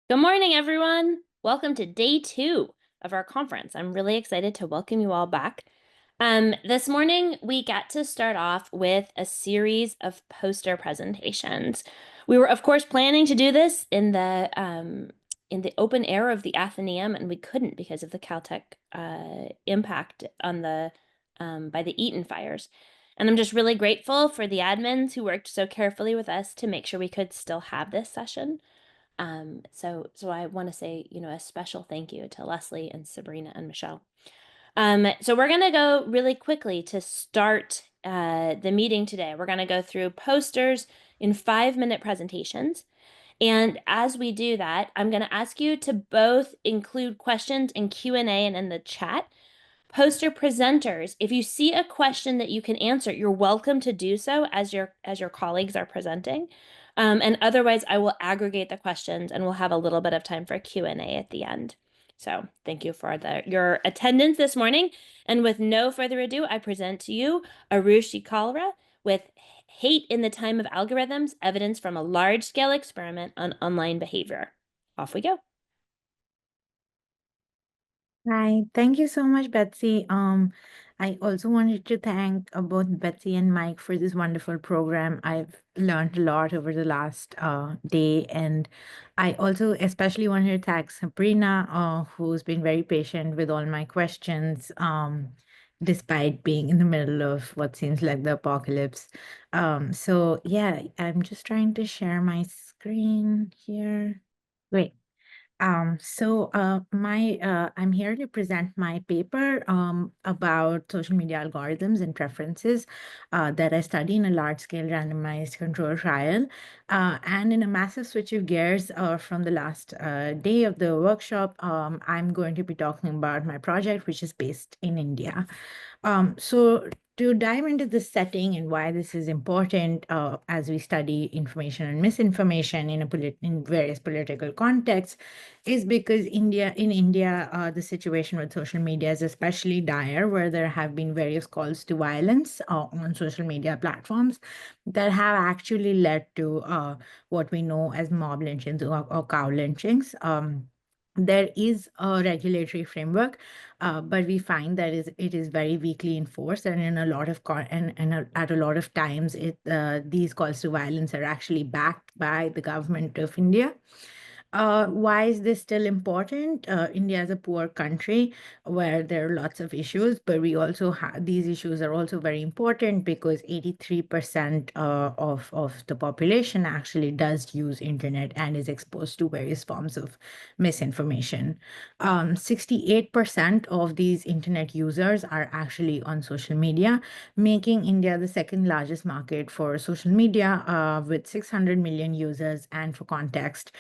Good morning, everyone. Welcome to day 2 of our conference. I'm really excited to welcome you all back. This morning, we got to start off with a series of poster presentations. We were, of course, planning to do this in the open air of the Athenaeum, and we couldn't because of the Caltech impact on the by the Eaton fires. And I'm just really grateful for the admins who worked so carefully with us to make sure we could still have this session. So I want to say, a special thank you to Leslie and Sabrina and Michelle. So we're going to go really quickly to start the meeting today. We're going to go through posters in 5-minute presentations. And as we do that, I'm going to ask you to both include questions in Q&A and in the chat. Poster presenters, if you see a question that you can answer, you're welcome to do so as your colleagues are presenting. And otherwise, I will aggregate the questions and we'll have a little bit of time for Q&A at the end. So thank you for your attendance this morning. And with no further ado, I present to you Aarushi Kalra with Hate in the Time of Algorithms, Evidence from a Large-Scale Experiment on Online Behavior. Off we go. Hi, thank you so much, Betsy. I also wanted to thank both Betsy and Mike for this wonderful program. I've learned a lot over the last day, and I also especially wanted to thank Sabrina, who's been very patient with all my questions, despite being in the middle of what seems like the apocalypse. So yeah, I'm just trying to share my screen here. Great. I'm here to present my paper about social media algorithms and preferences that I study in a large-scale randomized control trial. And in a massive switch of gears from the last day of the workshop, I'm going to be talking about my project, which is based in India. So to dive into this setting and why this is important as we study information and misinformation in various political contexts is because in India, the situation with social media is especially dire, where there have been various calls to violence on social media platforms that have actually led to what we know as mob lynchings or cow lynchings. There is a regulatory framework, but we find that it is very weakly enforced, and in a lot of at a lot of times, these calls to violence are actually backed by the government of India. Why is this still important? India is a poor country where there are lots of issues, but we also have these issues are also very important because 83% of the population actually does use internet and is exposed to various forms of misinformation. 68% of these internet users are actually on social media, making India the second largest market for social media with 600 million users. And for context,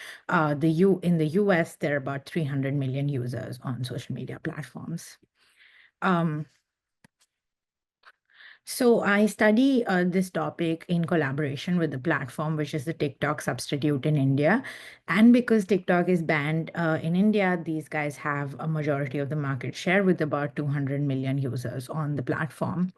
in the US, there are about 300 million users on social media platforms. So I study this topic in collaboration with the platform, which is the TikTok substitute in India. And because TikTok is banned in India, these guys have a majority of the market share with about 200 million users on the platform.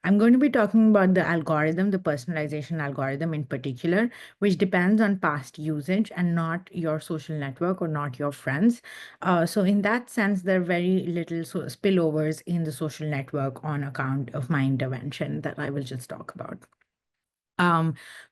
I'm going to be talking about the algorithm, the personalization algorithm in particular, which depends on past usage and not your social network or not your friends. So in that sense, there are very little spillovers in the social network on account of my intervention that I will just talk about.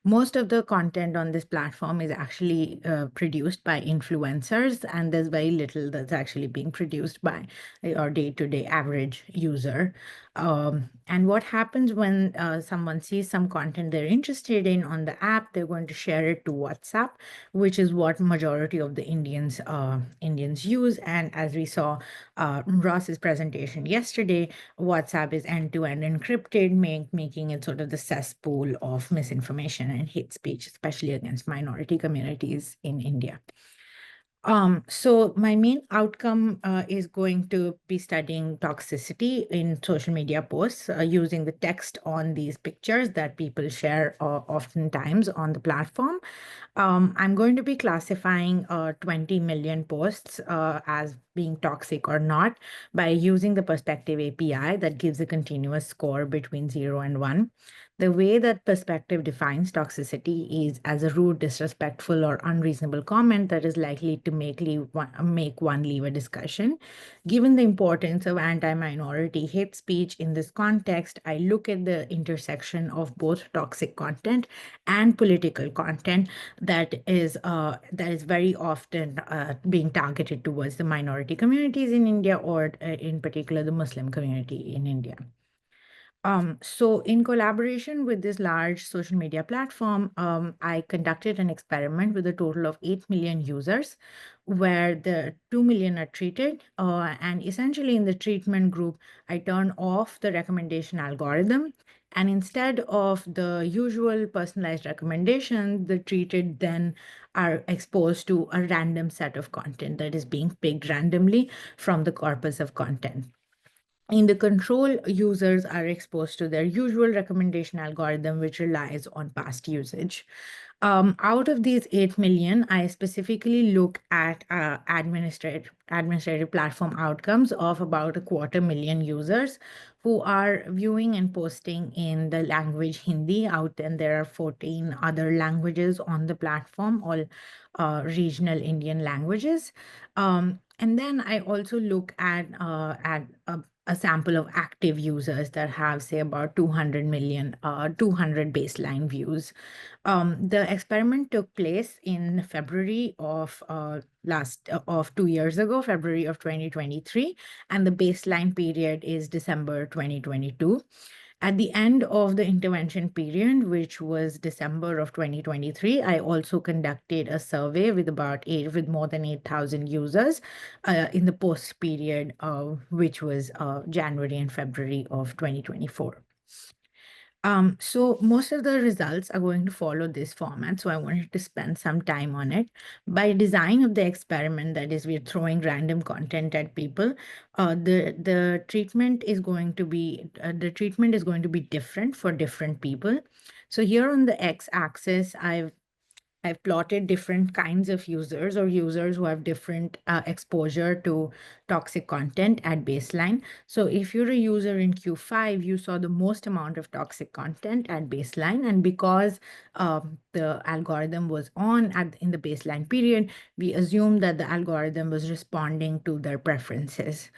Most of the content on this platform is actually produced by influencers, and there's very little that's actually being produced by your day-to-day average user. And what happens when someone sees some content they're interested in on the app, they're going to share it to WhatsApp, which is what majority of the Indians use. And as we saw Ross's presentation yesterday, WhatsApp is end-to-end encrypted, making it sort of the cesspool of misinformation and hate speech, especially against minority communities in India. So my main outcome is going to be studying toxicity in social media posts using the text on these pictures that people share oftentimes on the platform. I'm going to be classifying 20 million posts as being toxic or not by using the Perspective API that gives a continuous score between 0 and 1. The way that perspective defines toxicity is as a rude, disrespectful, or unreasonable comment that is likely to make one leave a discussion. Given the importance of anti-minority hate speech in this context, I look at the intersection of both toxic content and political content that is very often being targeted towards the minority communities in India, or in particular the Muslim community in India. So in collaboration with this large social media platform, I conducted an experiment with a total of 8 million users, where the 2 million are treated. And essentially in the treatment group, I turn off the recommendation algorithm. And instead of the usual personalized recommendation, the treated then are exposed to a random set of content that is being picked randomly from the corpus of content. In the control, users are exposed to their usual recommendation algorithm, which relies on past usage. Out of these 8 million, I specifically look at administrative platform outcomes of about 250,000 users who are viewing and posting in the language Hindi out, and there are 14 other languages on the platform, all regional Indian languages. And then I also look at a sample of active users that have, say, about 200 million, 200 baseline views. The experiment took place in February of 2 years ago, February of 2023, and the baseline period is December 2022. At the end of the intervention period, which was December of 2023, I also conducted a survey with more than 8,000 users in the post period, which was January and February of 2024. So most of the results are going to follow this format. So I wanted to spend some time on it. By design of the experiment, that is, we're throwing random content at people. The treatment is going to be different for different people. So here on the x-axis, I've plotted different kinds of users, or users who have different exposure to toxic content at baseline. So if you're a user in Q5, you saw the most amount of toxic content at baseline. And because the algorithm was on in the baseline period, we assume that the algorithm was responding to their preferences.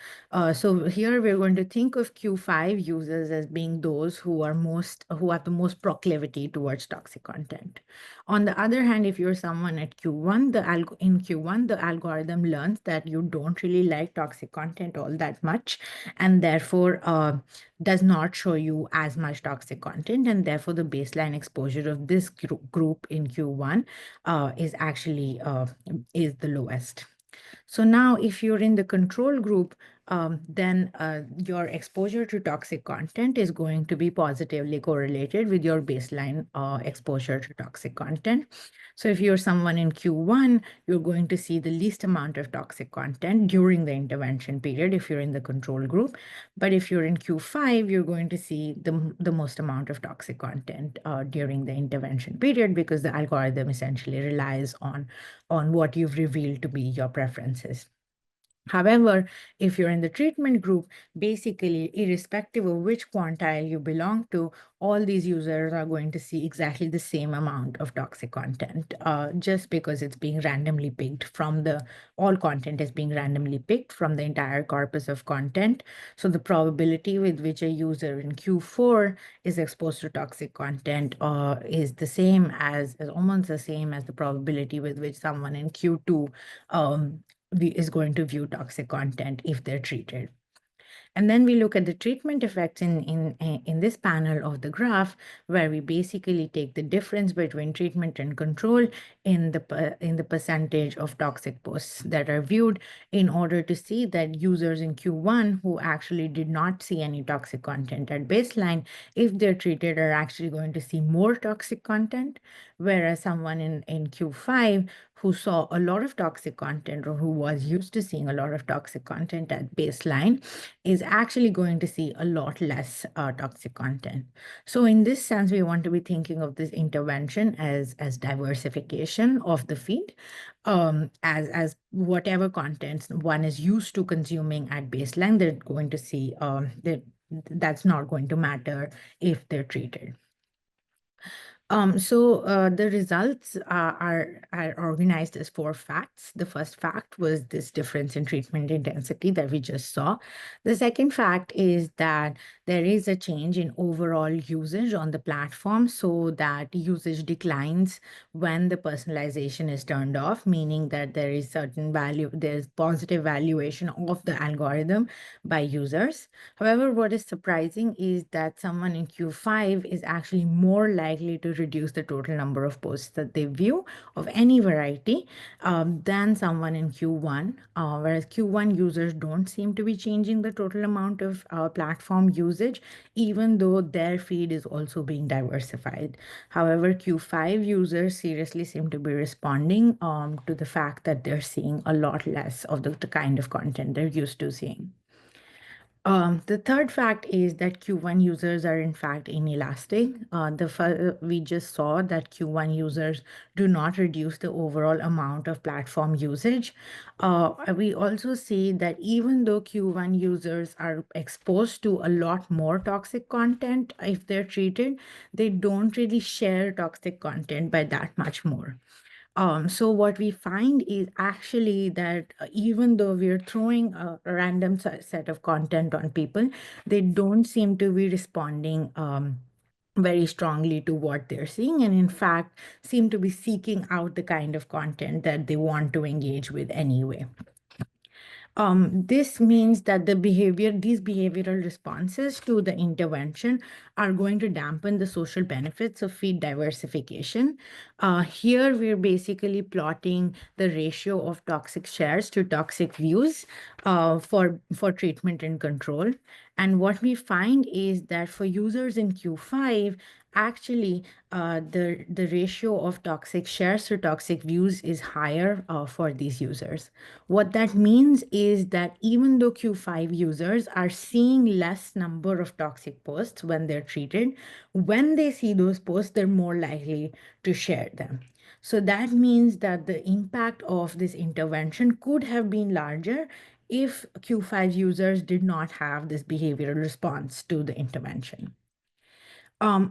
So here we're going to think of Q5 users as being those who have the most proclivity towards toxic content. On the other hand, if you're someone at Q1, in Q1, the algorithm learns that you don't really like toxic content all that much, and therefore does not show you as much toxic content, and therefore the baseline exposure of this group in Q1 is the lowest. So now if you're in the control group, then your exposure to toxic content is going to be positively correlated with your baseline exposure to toxic content. So if you're someone in Q1, you're going to see the least amount of toxic content during the intervention period if you're in the control group. But if you're in Q5, you're going to see the most amount of toxic content during the intervention period, because the algorithm essentially relies on what you've revealed to be your preferences. However, if you're in the treatment group, basically, irrespective of which quantile you belong to, all these users are going to see exactly the same amount of toxic content, just because it's being randomly picked all content is being randomly picked from the entire corpus of content. So the probability with which a user in Q4 is exposed to toxic content is almost the same as the probability with which someone in Q2 is going to view toxic content if they're treated. And then we look at the treatment effects in this panel of the graph, where we basically take the difference between treatment and control in the percentage of toxic posts that are viewed, in order to see that users in Q1 who actually did not see any toxic content at baseline, if they're treated, are actually going to see more toxic content, whereas someone in Q5 who saw a lot of toxic content, or who was used to seeing a lot of toxic content at baseline, is actually going to see a lot less toxic content. So in this sense, we want to be thinking of this intervention as diversification of the feed, as whatever contents one is used to consuming at baseline, they're going to see that's not going to matter if they're treated. The results are organized as four facts. The first fact was this difference in treatment intensity that we just saw. The second fact is that there is a change in overall usage on the platform, so that usage declines when the personalization is turned off, meaning that there is certain value, there's positive valuation of the algorithm by users. However, what is surprising is that someone in Q5 is actually more likely to reduce the total number of posts that they view of any variety than someone in Q1, whereas Q1 users don't seem to be changing the total amount of platform usage, even though their feed is also being diversified. However, Q5 users seriously seem to be responding to the fact that they're seeing a lot less of the kind of content they're used to seeing. The third fact is that Q1 users are in fact inelastic. We just saw that Q1 users do not reduce the overall amount of platform usage. We also see that even though Q1 users are exposed to a lot more toxic content, if they're treated, they don't really share toxic content by that much more. So what we find is actually that even though we're throwing a random set of content on people, they don't seem to be responding very strongly to what they're seeing, and in fact, seem to be seeking out the kind of content that they want to engage with anyway. This means that these behavioral responses to the intervention are going to dampen the social benefits of feed diversification. Here, we're basically plotting the ratio of toxic shares to toxic views for treatment and control. And what we find is that for users in Q5, actually, the ratio of toxic shares to toxic views is higher for these users. What that means is that even though Q5 users are seeing less number of toxic posts when they're treated, when they see those posts, they're more likely to share them. So that means that the impact of this intervention could have been larger if Q5 users did not have this behavioral response to the intervention.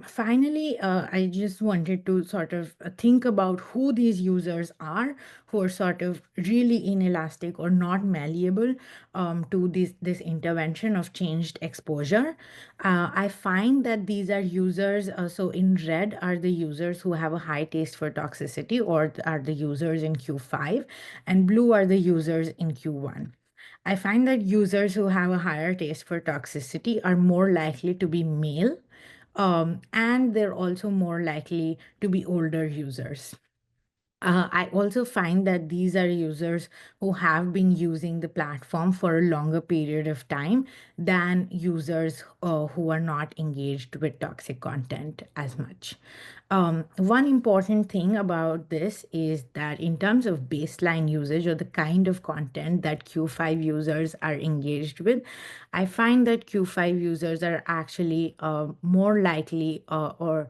Finally, I just wanted to sort of think about who these users are who are sort of really inelastic or not malleable to this intervention of changed exposure. I find that these are users, so in red are the users who have a high taste for toxicity or are the users in Q5, and blue are the users in Q1. I find that users who have a higher taste for toxicity are more likely to be male, and they're also more likely to be older users. I also find that these are users who have been using the platform for a longer period of time than users who are not engaged with toxic content as much. One important thing about this is that in terms of baseline usage or the kind of content that Q5 users are engaged with, I find that Q5 users are actually more likely or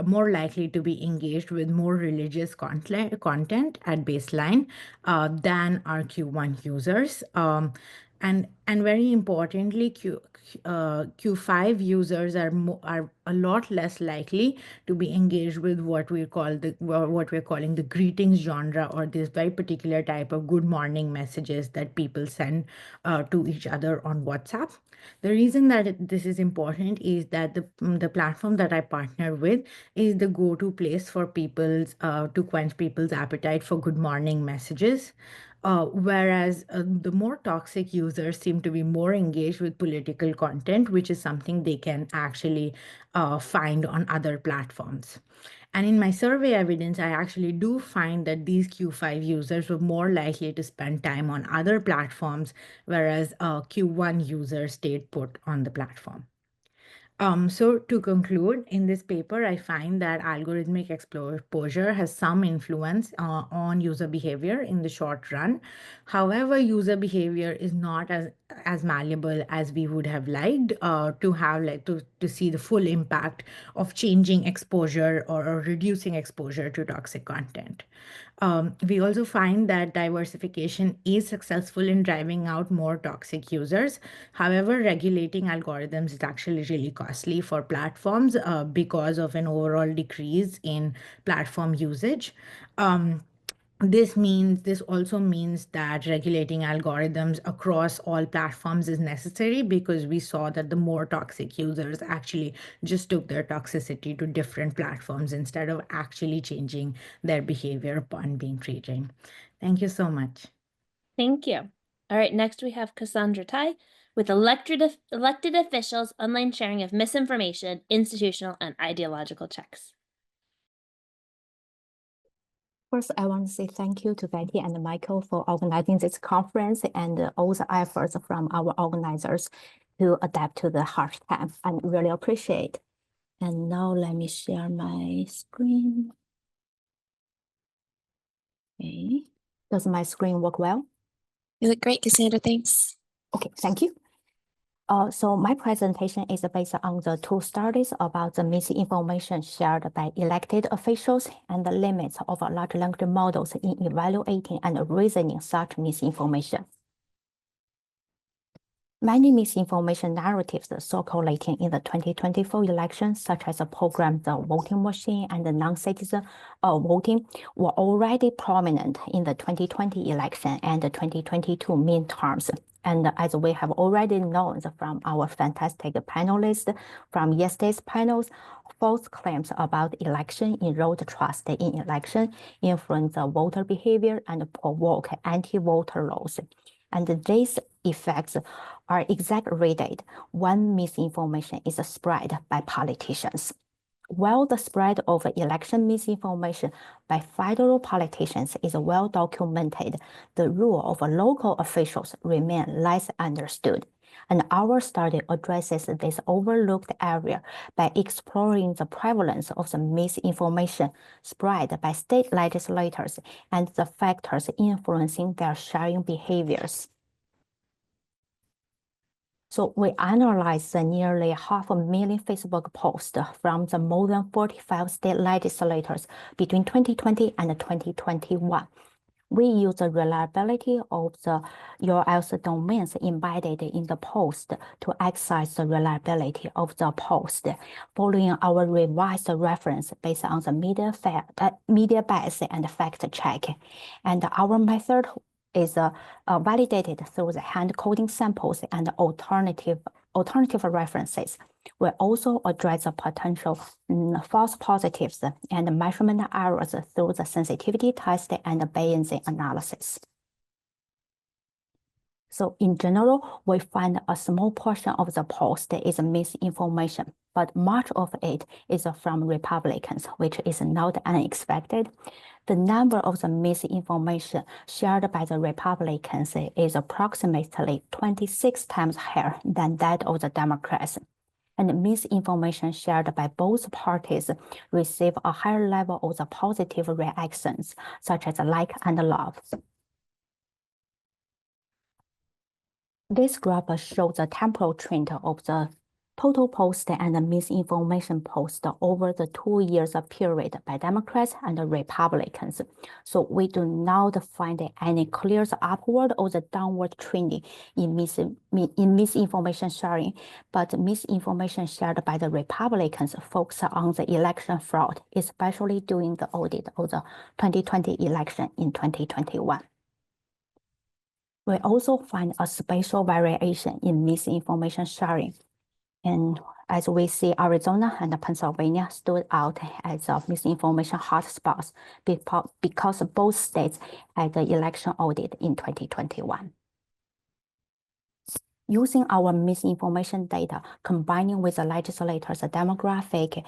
more likely to be engaged with more religious content at baseline than our Q1 users. And very importantly, Q5 users are a lot less likely to be engaged with what we're calling the greetings genre, or this very particular type of good morning messages that people send to each other on WhatsApp. The reason that this is important is that the platform that I partner with is the go-to place for people's to quench people's appetite for good morning messages. Whereas the more toxic users seem to be more engaged with political content, which is something they can actually find on other platforms. And in my survey evidence, I actually do find that these Q5 users were more likely to spend time on other platforms, whereas Q1 users stayed put on the platform. So to conclude, in this paper, I find that algorithmic exposure has some influence on user behavior in the short run. However, user behavior is not as malleable as we would have liked to see the full impact of changing exposure or reducing exposure to toxic content. We also find that diversification is successful in driving out more toxic users. However, regulating algorithms is actually really costly for platforms because of an overall decrease in platform usage. Um, this also means that regulating algorithms across all platforms is necessary, because we saw that the more toxic users actually just took their toxicity to different platforms instead of actually changing their behavior upon being treated. Thank you so much. Thank you. All right, next we have Cassandra Tai with elected officials, online sharing of misinformation, institutional and ideological checks. First, I want to say thank you to Betty and Michael for organizing this conference and all the efforts from our organizers to adapt to the harsh time. I really appreciate. And now let me share my screen. Okay. Does my screen work well? You look great, Cassandra. Thanks. Okay, thank you. So my presentation is based on the two studies about the misinformation shared by elected officials and the limits of large language models in evaluating and reasoning such misinformation. Many misinformation narratives circulating in the 2024 election, such as the program The Voting Machine and the non-citizen voting, were already prominent in the 2020 election and the 2022 midterms. And as we have already known from our fantastic panelists from yesterday's panels, false claims about election erode trust in election, influence voter behavior, and provoke anti-voter laws. And these effects are exaggerated when misinformation is spread by politicians. While the spread of election misinformation by federal politicians is well documented, the role of local officials remains less understood. And our study addresses this overlooked area by exploring the prevalence of the misinformation spread by state legislators and the factors influencing their sharing behaviors. So we analyzed the nearly 500,000 Facebook posts from the more than 45 state legislators between 2020 and 2021. We use the reliability of the URLs domains embedded in the post to access the reliability of the post, following our revised reference based on the media bias and fact check. And our method is validated through the hand coding samples and alternative references. We also address the potential false positives and measurement errors through the sensitivity test and Bayesian analysis. So in general, we find a small portion of the post is misinformation, but much of it is from Republicans, which is not unexpected. The number of the misinformation shared by the Republicans is approximately 26 times higher than that of the Democrats. And misinformation shared by both parties receive a higher level of the positive reactions, such as like and love. This graph shows the temporal trend of the total post and misinformation post over the 2 years period by Democrats and Republicans. So we do not find any clear upward or the downward trending in misinformation sharing, but misinformation shared by the Republicans focus on the election fraud, especially during the audit of the 2020 election in 2021. We also find a spatial variation in misinformation sharing. And as we see, Arizona and Pennsylvania stood out as misinformation hotspots because both states had the election audit in 2021. Using our misinformation data, combining with the legislators' demographics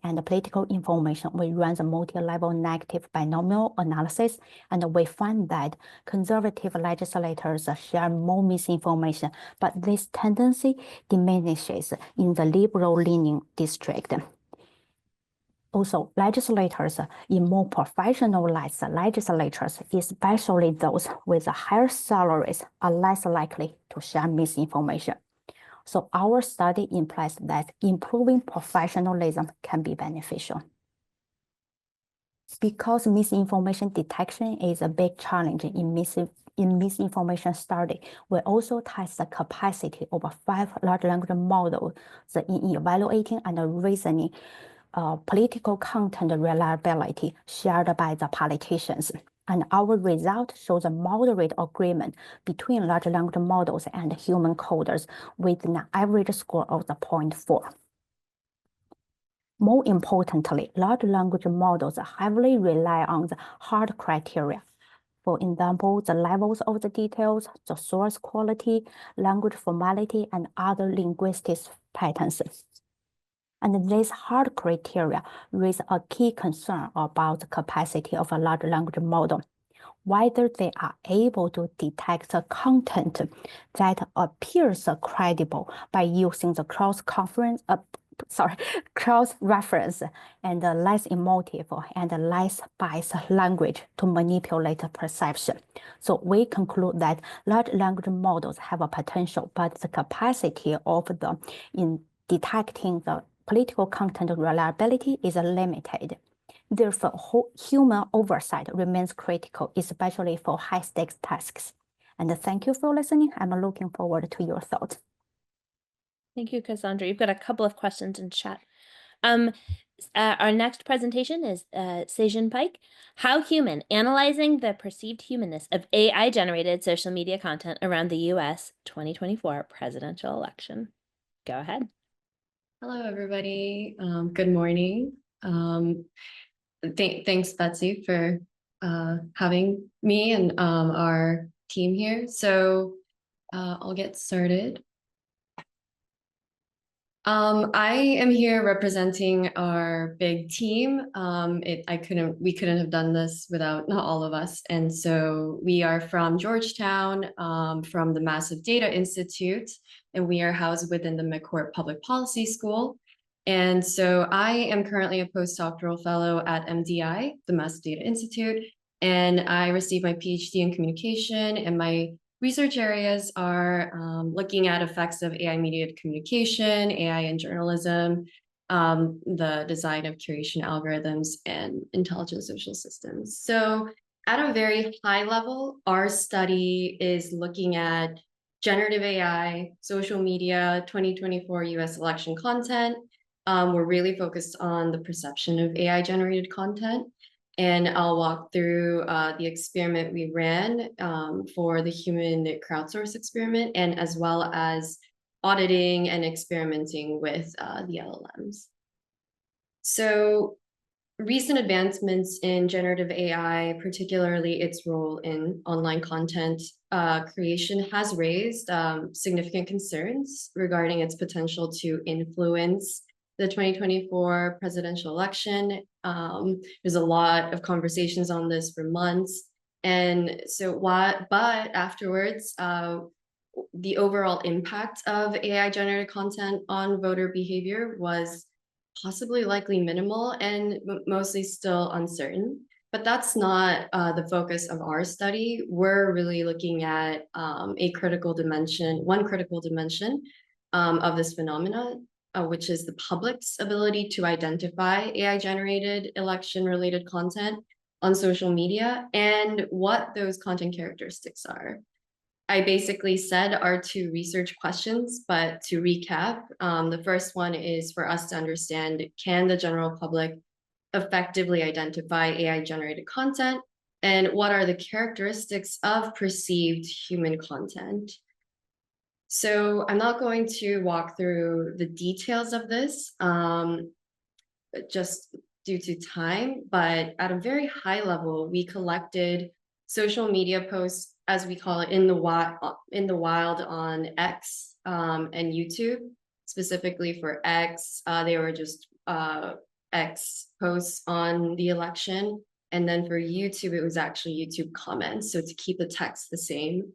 and political information, we run the multi-level negative binomial analysis, and we find that conservative legislators share more misinformation, but this tendency diminishes in the liberal-leaning district. Also, legislators in more professionalized legislatures, especially those with higher salaries, are less likely to share misinformation. So our study implies that improving professionalism can be beneficial. Because misinformation detection is a big challenge in misinformation study, we also test the capacity of 5 large language models in evaluating and reasoning political content reliability shared by the politicians. And our result shows a moderate agreement between large language models and human coders with an average score of 0.4. More importantly, large language models heavily rely on the hard criteria. For example, the levels of the details, the source quality, language formality, and other linguistic patterns. And these hard criteria raise a key concern about the capacity of a large language model, whether they are able to detect the content that appears credible by using the cross-reference and less emotive and less biased language to manipulate perception. So we conclude that large language models have a potential, but the capacity of them in detecting the political content reliability is limited. Therefore, human oversight remains critical, especially for high-stakes tasks. And thank you for listening. I'm looking forward to your thoughts. Thank you, Cassandra. You've got a couple of questions in chat. Our next presentation is Sejin Pike, How Human, Analyzing the Perceived Humanness of AI-Generated Social Media Content Around the U.S. 2024 Presidential Election. Go ahead. Hello, everybody. Good morning. Thanks, Betsy, for having me and our team here. So I'll get started. I am here representing our big team. We couldn't have done this without not all of us. And so we are from Georgetown, from the Massive Data Institute, and we are housed within the McCourt Public Policy School. And so I am currently a postdoctoral fellow at MDI, the Massive Data Institute, and I received my PhD in communication, and my research areas are looking at effects of AI-mediated communication, AI in journalism, the design of curation algorithms, and intelligent social systems. So at a very high level, our study is looking at generative AI, social media, 2024 US election content. We're really focused on the perception of AI-generated content. And I'll walk through the experiment we ran for the human crowdsource experiment, and as well as auditing and experimenting with the LLMs. So recent advancements in generative AI, particularly its role in online content creation, has raised significant concerns regarding its potential to influence the 2024 presidential election. There's a lot of conversations on this for months. And so but afterwards, the overall impact of AI generated content on voter behavior was possibly likely minimal and mostly still uncertain. But that's not the focus of our study. We're really looking at one critical dimension of this phenomenon, which is the public's ability to identify AI-generated election-related content on social media and what those content characteristics are. I basically said our 2 research questions, but to recap, the first one is for us to understand, can the general public effectively identify AI-generated content? And what are the characteristics of perceived human content? So I'm not going to walk through the details of this just due to time, but at a very high level, we collected social media posts, as we call it, in the wild on X and YouTube. Specifically for X, they were just X posts on the election. And then for YouTube, it was actually YouTube comments, so to keep the text the same.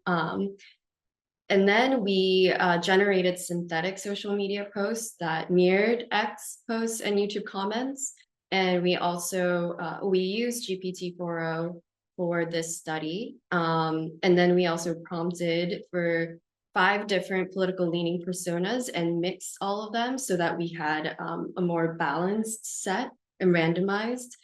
And then we generated synthetic social media posts that mirrored X posts and YouTube comments. And we also, we used GPT-4o for this study. And then we also prompted for 5 different political leaning personas and mixed all of them so that we had a more balanced set and randomized.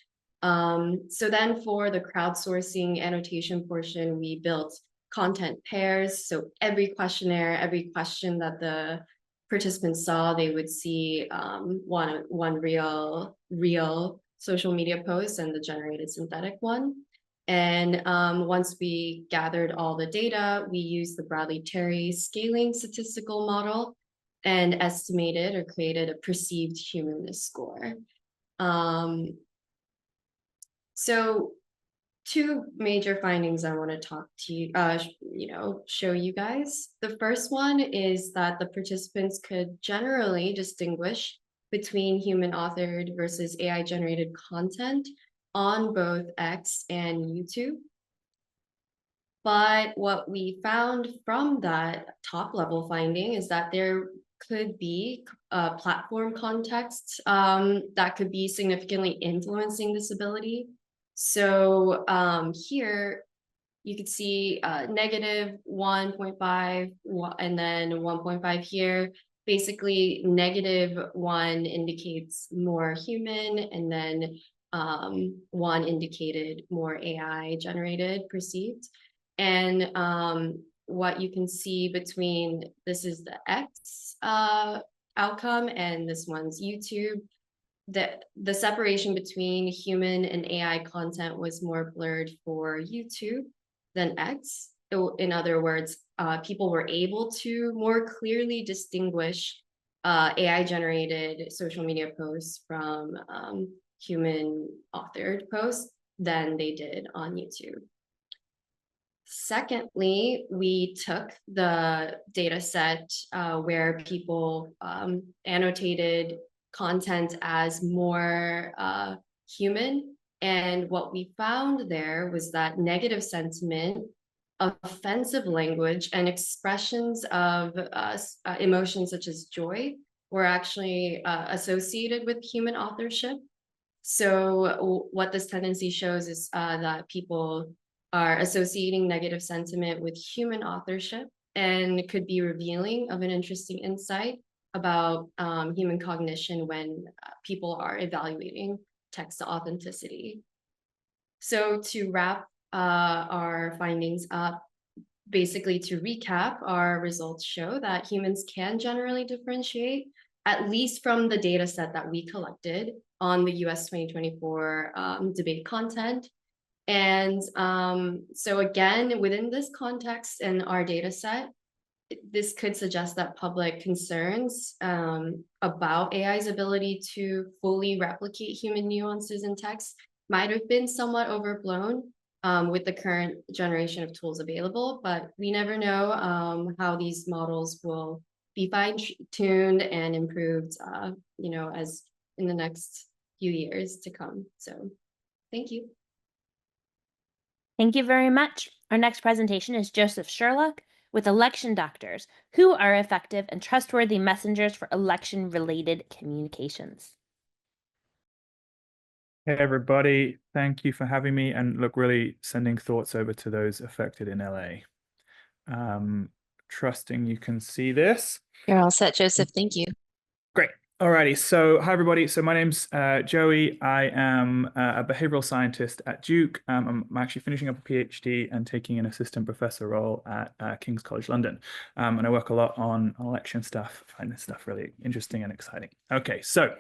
So then for the crowdsourcing annotation portion, we built content pairs. So every questionnaire, every question that the participants saw, they would see one real social media post and the generated synthetic one. And once we gathered all the data, we used the Bradley-Terry scaling statistical model and estimated or created a perceived humanness score. So two major findings I want to talk to you, show you guys. The first one is that the participants could generally distinguish between human authored versus AI generated content on both X and YouTube. But what we found from that top level finding is that there could be platform contexts that could be significantly influencing this ability. So here you could see negative 1.5 and then 1.5 here. Basically, -1 indicates more human, and then 1 indicated more AI generated perceived. And what you can see between this is the X outcome and this one's YouTube. The separation between human and AI content was more blurred for YouTube than X. In other words, people were able to more clearly distinguish AI generated social media posts from human authored posts than they did on YouTube. Secondly, we took the data set where people annotated content as more human. And what we found there was that negative sentiment, offensive language, and expressions of emotions such as joy were actually associated with human authorship. So what this tendency shows is that people are associating negative sentiment with human authorship and could be revealing of an interesting insight about human cognition when people are evaluating text authenticity. So to wrap our findings up, basically to recap, our results show that humans can generally differentiate, at least from the data set that we collected on the US 2024 debate content. And so again, within this context and our data set, this could suggest that public concerns about AI's ability to fully replicate human nuances in text might have been somewhat overblown with the current generation of tools available, but we never know how these models will be fine-tuned and improved, as in the next few years to come. So thank you. Thank you very much. Our next presentation is Joseph Sherlock with Election Doctors, who are effective and trustworthy messengers for election-related communications. Hey, everybody. Thank you for having me. And look, really sending thoughts over to those affected in LA. Trusting you can see this. You're all set, Joseph. Thank you. Great. Alrighty, so hi everybody. So my name's Joey. I am a behavioral scientist at Duke. I'm actually finishing up a PhD and taking an assistant professor role at King's College London. And I work a lot on election stuff. I find this stuff really interesting and exciting. Okay, so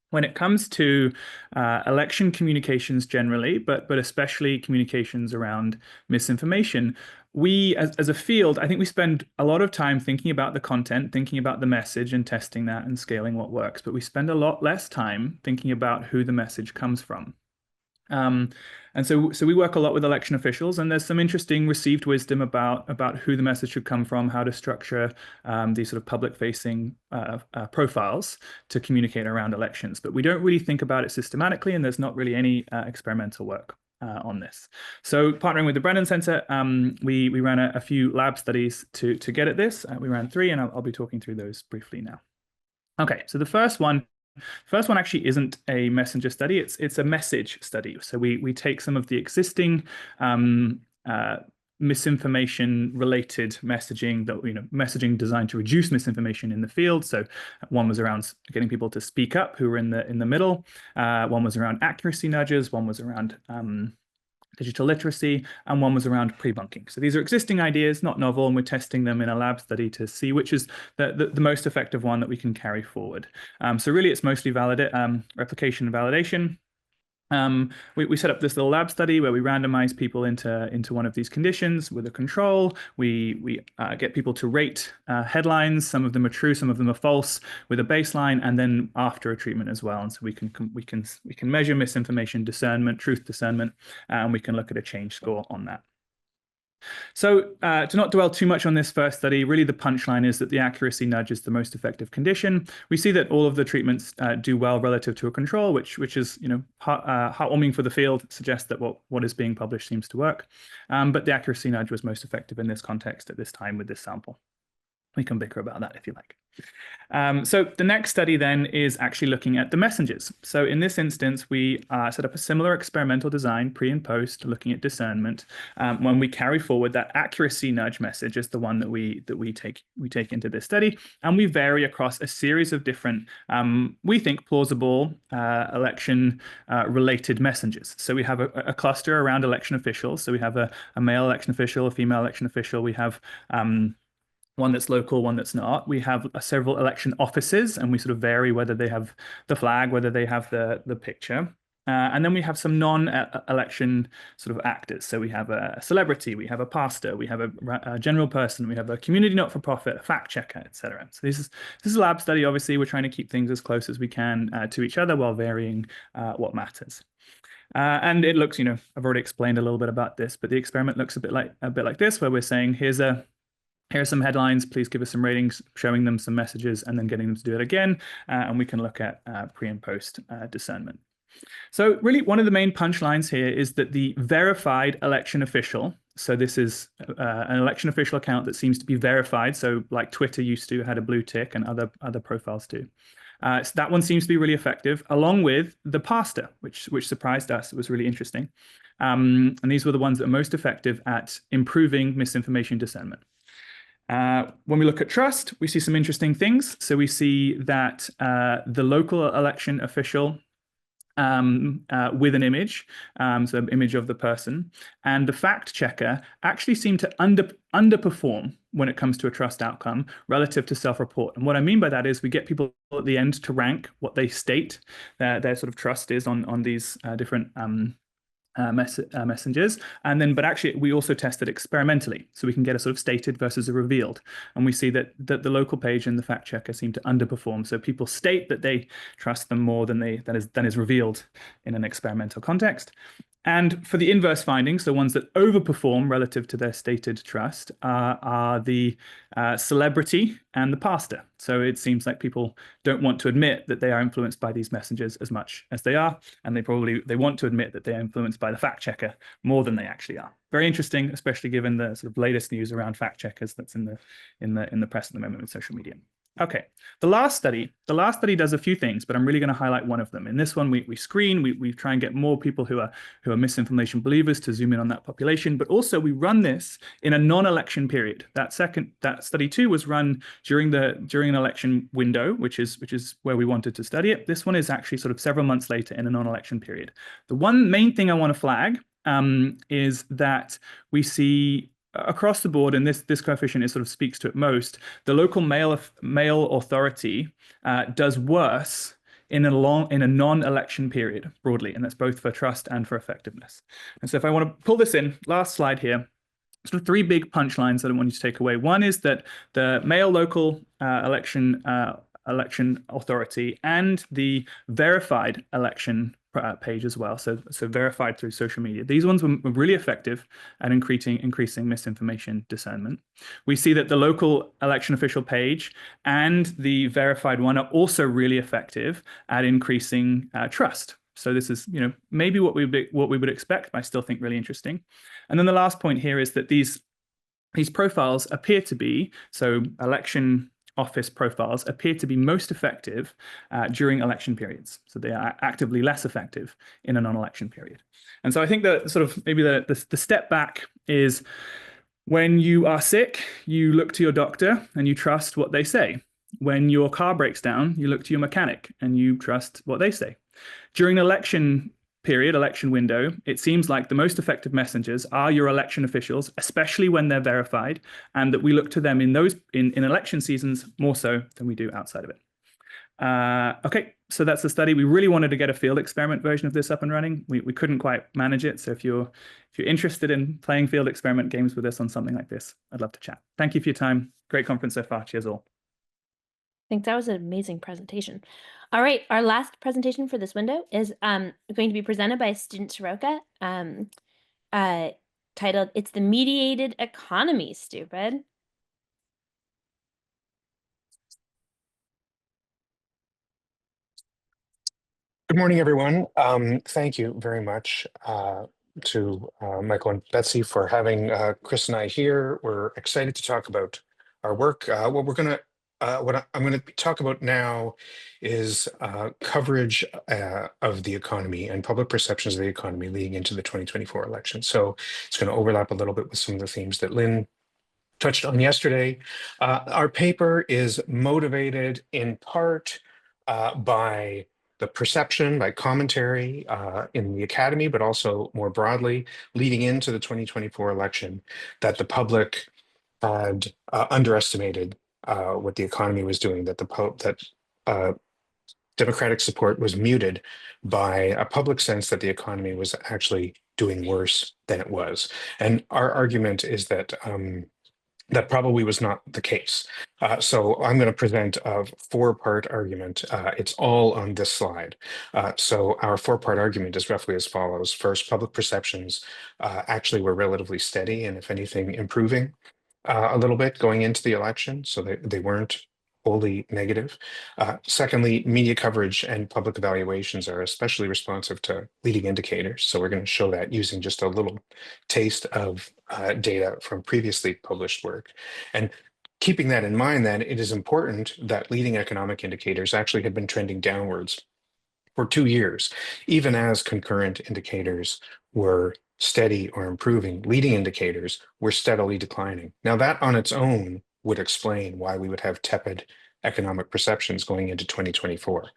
when it comes to election communications generally, but especially communications around misinformation, we, as a field, I think we spend a lot of time thinking about the content, thinking about the message and testing that and scaling what works. But we spend a lot less time thinking about who the message comes from. And so we work a lot with election officials, and there's some interesting received wisdom about who the message should come from, how to structure these sort of public-facing profiles to communicate around elections. But we don't really think about it systematically, and there's not really any experimental work on this. So partnering with the Brennan Center, we ran a few lab studies to get at this. We ran 3, and I'll be talking through those briefly now. Okay, so the first one actually isn't a messenger study, it's a message study. So we take some of the existing misinformation related messaging, that messaging designed to reduce misinformation in the field. So one was around getting people to speak up who were in the middle. One was around accuracy nudges. One was around digital literacy, and one was around pre-bunking. So these are existing ideas, not novel, and we're testing them in a lab study to see which is the most effective one that we can carry forward. So really, it's mostly replication and validation. We set up this little lab study where we randomize people into one of these conditions with a control. We get people to rate headlines. Some of them are true, some of them are false, with a baseline, and then after a treatment as well. And so we can measure misinformation discernment, truth discernment, and we can look at a change score on that. So to not dwell too much on this first study, really the punchline is that the accuracy nudge is the most effective condition. We see that all of the treatments do well relative to a control, which is heartwarming for the field. It suggests that what is being published seems to work. But the accuracy nudge was most effective in this context at this time with this sample. We can bicker about that if you like. So the next study then is actually looking at the messengers. So in this instance, we set up a similar experimental design, pre and post, looking at discernment. When we carry forward that accuracy nudge message is the one that we take into this study, and we vary across a series of different, we think, plausible election related messages. So we have a cluster around election officials. So we have a male election official, a female election official. We have one that's local, one that's not. We have several election offices, and we sort of vary whether they have the flag, whether they have the picture. And then we have some non-election sort of actors. So we have a celebrity, we have a pastor, we have a general person, we have a community not-for-profit, a fact checker, etc. So this is a lab study. Obviously, we're trying to keep things as close as we can to each other while varying what matters. And it looks, I've already explained a little bit about this, but the experiment looks a bit like this, where we're saying, here are some headlines, please give us some ratings, showing them some messages, and then getting them to do it again. And we can look at pre and post discernment. So really, one of the main punchlines here is that the verified election official, so this is an election official account that seems to be verified, so like Twitter used to, had a blue tick, and other profiles do. So that one seems to be really effective, along with the pastor, which surprised us. It was really interesting. And these were the ones that are most effective at improving misinformation discernment. When we look at trust, we see some interesting things. So we see that the local election official with an image, so an image of the person, and the fact checker actually seem to underperform when it comes to a trust outcome relative to self-report. And what I mean by that is we get people at the end to rank what they state their sort of trust is on these different messengers, and then but actually we also test it experimentally, so we can get a sort of stated versus a revealed, and we see that the local page and the fact checker seem to underperform. So people state that they trust them more than is revealed in an experimental context. And for the inverse findings, the ones that overperform relative to their stated trust are the celebrity and the pastor. So it seems like people don't want to admit that they are influenced by these messengers as much as they are, and they want to admit that they are influenced by the fact checker more than they actually are. Very interesting, especially given the sort of latest news around fact checkers that's in the press at the moment with social media. Okay, the last study does a few things, but I'm really going to highlight one of them. In this one, we screen, we try and get more people who are misinformation believers to zoom in on that population, but also we run this in a non-election period. That study 2 was run during an election window, which is where we wanted to study it. This one is actually sort of several months later in a non-election period. The one main thing I want to flag is that we see across the board, and this coefficient sort of speaks to it most, the local male authority does worse in a non-election period broadly, and that's both for trust and for effectiveness. And so if I want to pull this in, last slide here, sort of 3 big punchlines that I want you to take away. One is that the male local election authority and the verified election page as well, so verified through social media. These ones were really effective at increasing misinformation discernment. We see that the local election official page and the verified one are also really effective at increasing trust. So this is, maybe what we would expect, but I still think really interesting. And then the last point here is that these profiles appear to be, so election office profiles appear to be most effective during election periods. So they are actively less effective in a non-election period. And so I think that sort of maybe the step back is when you are sick, you look to your doctor and you trust what they say. When your car breaks down, you look to your mechanic and you trust what they say. During an election period, election window, it seems like the most effective messengers are your election officials, especially when they're verified, and that we look to them in election seasons more so than we do outside of it. Okay, so that's the study. We really wanted to get a field experiment version of this up and running. We couldn't quite manage it. So if you're interested in playing field experiment games with us on something like this, I'd love to chat. Thank you for your time. Great conference so far. Cheers all. I think that was an amazing presentation. All right, our last presentation for this window is going to be presented by student Soroka, titled "It's the Mediated Economy, Stupid." Good morning, everyone. Thank you very much to Michael and Betsy for having Chris and I here. We're excited to talk about our work. What I'm going to talk about now is coverage of the economy and public perceptions of the economy leading into the 2024 election. So it's going to overlap a little bit with some of the themes that Lynn touched on yesterday. Our paper is motivated in part by the perception, by commentary in the academy, but also more broadly, leading into the 2024 election, that the public had underestimated what the economy was doing, that Democratic support was muted by a public sense that the economy was actually doing worse than it was. And our argument is that that probably was not the case. So I'm going to present a four-part argument. It's all on this slide. So our four-part argument is roughly as follows. First, public perceptions actually were relatively steady and, if anything, improving a little bit going into the election. So they weren't wholly negative. Secondly, media coverage and public evaluations are especially responsive to leading indicators. So we're going to show that using just a little taste of data from previously published work. And keeping that in mind, then, it is important that leading economic indicators actually had been trending downwards for 2 years, even as concurrent indicators were steady or improving. Leading indicators were steadily declining. Now, that on its own would explain why we would have tepid economic perceptions going into 2024.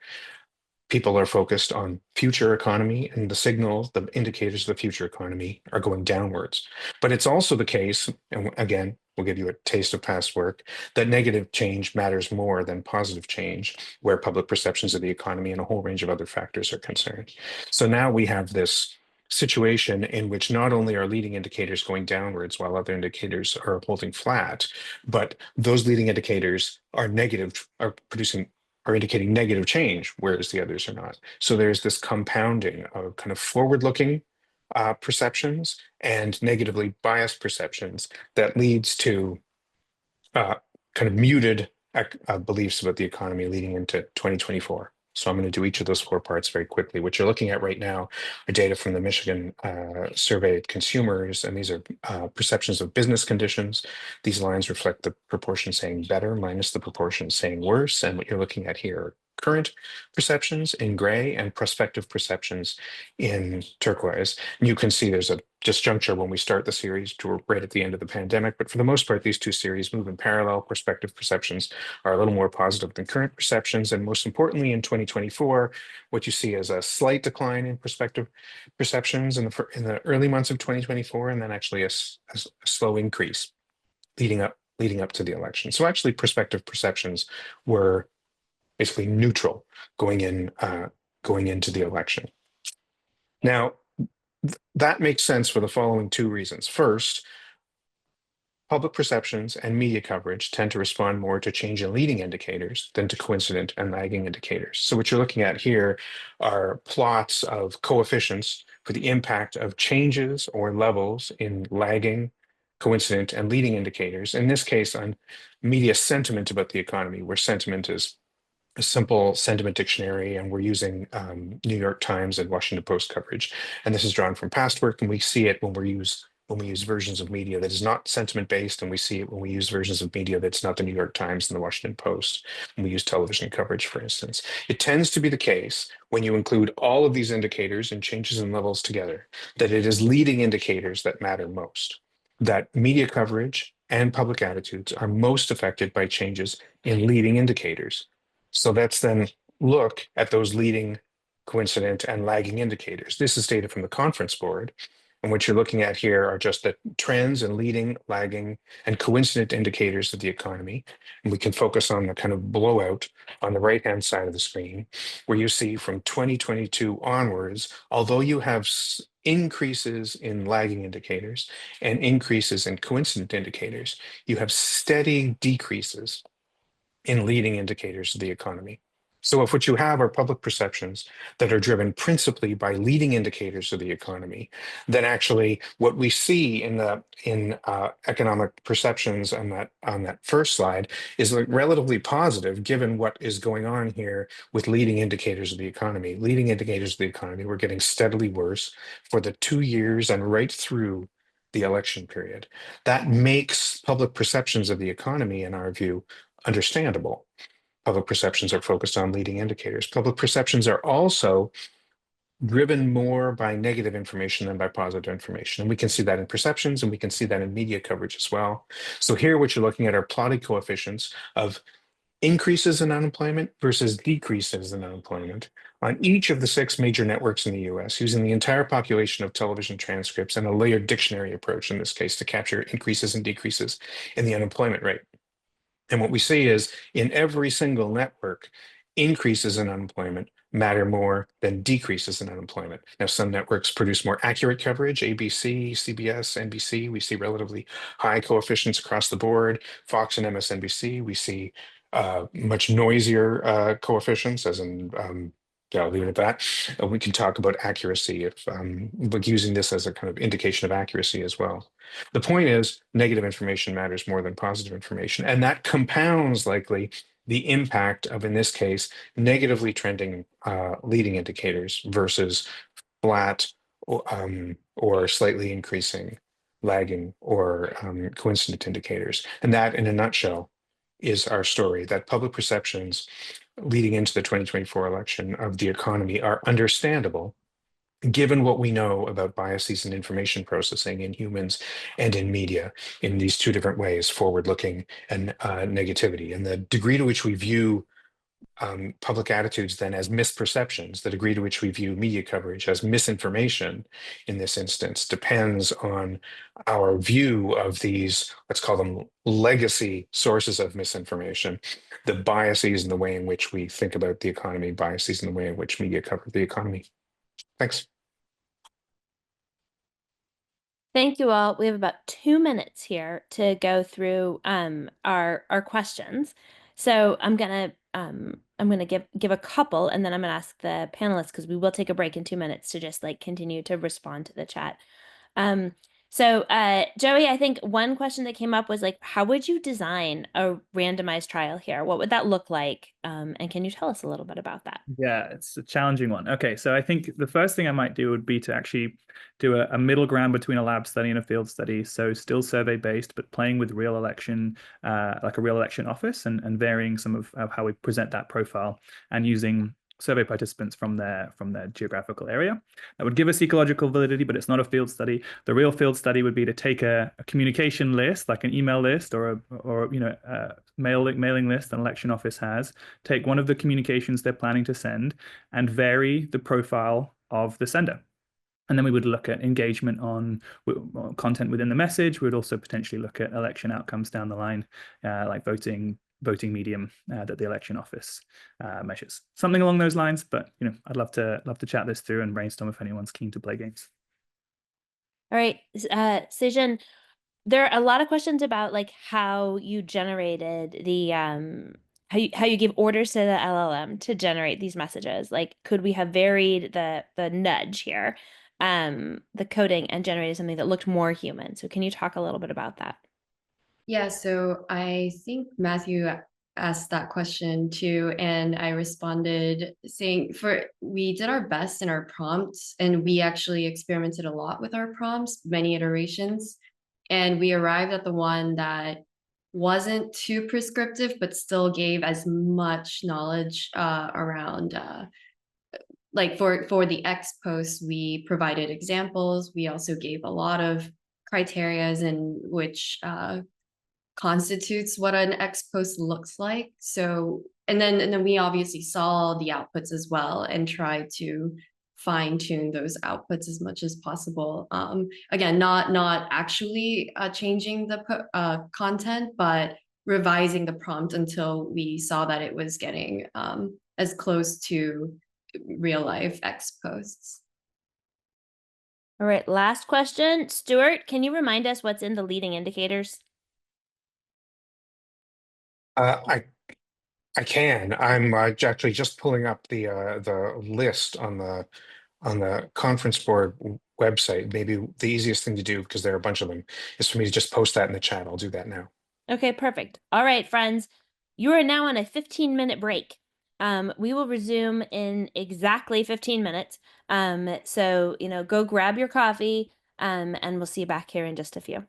People are focused on future economy, and the signals, the indicators of the future economy are going downwards. But it's also the case, and again, we'll give you a taste of past work, that negative change matters more than positive change, where public perceptions of the economy and a whole range of other factors are concerned. So now we have this situation in which not only are leading indicators going downwards while other indicators are holding flat, but those leading indicators are negative, are indicating negative change, whereas the others are not. So there's this compounding of kind of forward-looking perceptions and negatively biased perceptions that leads to kind of muted beliefs about the economy leading into 2024. So I'm going to do each of those four parts very quickly. What you're looking at right now are data from the Michigan survey of consumers, and these are perceptions of business conditions. These lines reflect the proportion saying better minus the proportion saying worse. And what you're looking at here are current perceptions in gray and prospective perceptions in turquoise. And you can see there's a disjuncture when we start the series to right at the end of the pandemic, but for the most part, these two series move in parallel. Prospective perceptions are a little more positive than current perceptions. And most importantly, in 2024, what you see is a slight decline in prospective perceptions in the early months of 2024, and then actually a slow increase leading up to the election. So actually, prospective perceptions were basically neutral going into the election. Now, that makes sense for the following two reasons. First, public perceptions and media coverage tend to respond more to change in leading indicators than to coincident and lagging indicators. So what you're looking at here are plots of coefficients for the impact of changes or levels in lagging, coincident, and leading indicators. In this case, on media sentiment about the economy, where sentiment is a simple sentiment dictionary, and we're using New York Times and Washington Post coverage. And this is drawn from past work, and we see it when we use when we use versions of media that is not sentiment based, and we see it when we use versions of media that's not the New York Times and the Washington Post, when we use television coverage, for instance. It tends to be the case when you include all of these indicators and changes in levels together, that it is leading indicators that matter most, that media coverage and public attitudes are most affected by changes in leading indicators. So let's then look at those leading, coincident, and lagging indicators. This is data from the Conference Board. And what you're looking at here are just the trends and leading, lagging, and coincident indicators of the economy. And we can focus on the kind of blowout on the right-hand side of the screen, where you see from 2022 onwards, although you have increases in lagging indicators and increases in coincident indicators, you have steady decreases in leading indicators of the economy. So if what you have are public perceptions that are driven principally by leading indicators of the economy, then actually what we see in economic perceptions on that first slide is relatively positive, given what is going on here with leading indicators of the economy. Leading indicators of the economy were getting steadily worse for the 2 years and right through the election period. That makes public perceptions of the economy, in our view, understandable. Public perceptions are focused on leading indicators. Public perceptions are also driven more by negative information than by positive information. And we can see that in perceptions, and we can see that in media coverage as well. So here, what you're looking at are plotted coefficients of increases in unemployment versus decreases in unemployment on each of the 6 major networks in the US, using the entire population of television transcripts and a layered dictionary approach in this case to capture increases and decreases in the unemployment rate. And what we see is in every single network, increases in unemployment matter more than decreases in unemployment. Now, some networks produce more accurate coverage, ABC, CBS, NBC. We see relatively high coefficients across the board. Fox and MSNBC, we see much noisier coefficients, as in yeah, I'll leave it at that. We can talk about accuracy if like using this as a kind of indication of accuracy as well. The point is, negative information matters more than positive information, and that compounds likely the impact of, in this case, negatively trending leading indicators versus flat or slightly increasing lagging or coincident indicators. And that, in a nutshell, is our story, that public perceptions leading into the 2024 election of the economy are understandable, given what we know about biases in information processing in humans and in media in these 2 different ways, forward-looking and negativity. And the degree to which we view public attitudes then as misperceptions, the degree to which we view media coverage as misinformation in this instance, depends on our view of these, let's call them legacy sources of misinformation, the biases in the way in which we think about the economy, biases in the way in which media cover the economy. Thanks. Thank you all. We have about 2 minutes here to go through our questions. So I'm gonna give a couple, and then I'm gonna ask the panelists, because we will take a break in 2 minutes to just like continue to respond to the chat. So Joey, I think one question that came up was like, how would you design a randomized trial here? What would that look like? And can you tell us a little bit about that? Yeah, it's a challenging one. Okay, so I think the first thing I might do would be to actually do a middle ground between a lab study and a field study. So still survey based, but playing with real election, like a real election office, and varying some of how we present that profile, and using survey participants from their geographical area. That would give us ecological validity, but it's not a field study. The real field study would be to take a communication list, like an email list or a mailing list an election office has, take one of the communications they're planning to send, and vary the profile of the sender. And then we would look at engagement on content within the message. We would also potentially look at election outcomes down the line, like voting medium that the election office measures. Something along those lines, but I'd love to chat this through and brainstorm if anyone's keen to play games. All right, Sejin, there are a lot of questions about like how you generated the how you give orders to the LLM to generate these messages. Like, could we have varied the nudge here, the coding, and generated something that looked more human? So can you talk a little bit about that? Yeah, so I think Matthew asked that question too, and I responded saying we did our best in our prompts, and we actually experimented a lot with our prompts, many iterations, and we arrived at the one that wasn't too prescriptive, but still gave as much knowledge around like for the X posts, we provided examples. We also gave a lot of criterias in which constitutes what an X post looks like. So, and then we obviously saw the outputs as well and tried to fine tune those outputs as much as possible. Again, not actually changing the content, but revising the prompt until we saw that it was getting as close to real life X posts. All right, last question. Stuart, can you remind us what's in the leading indicators? I can. I'm actually just pulling up the list on the conference board website. Maybe the easiest thing to do, because there are a bunch of them, is for me to just post that in the chat. I'll do that now. Okay, perfect. All right, friends, you are now on a 15-minute break. We will resume in exactly 15 minutes. So, go grab your coffee, and we'll see you back here in just a few.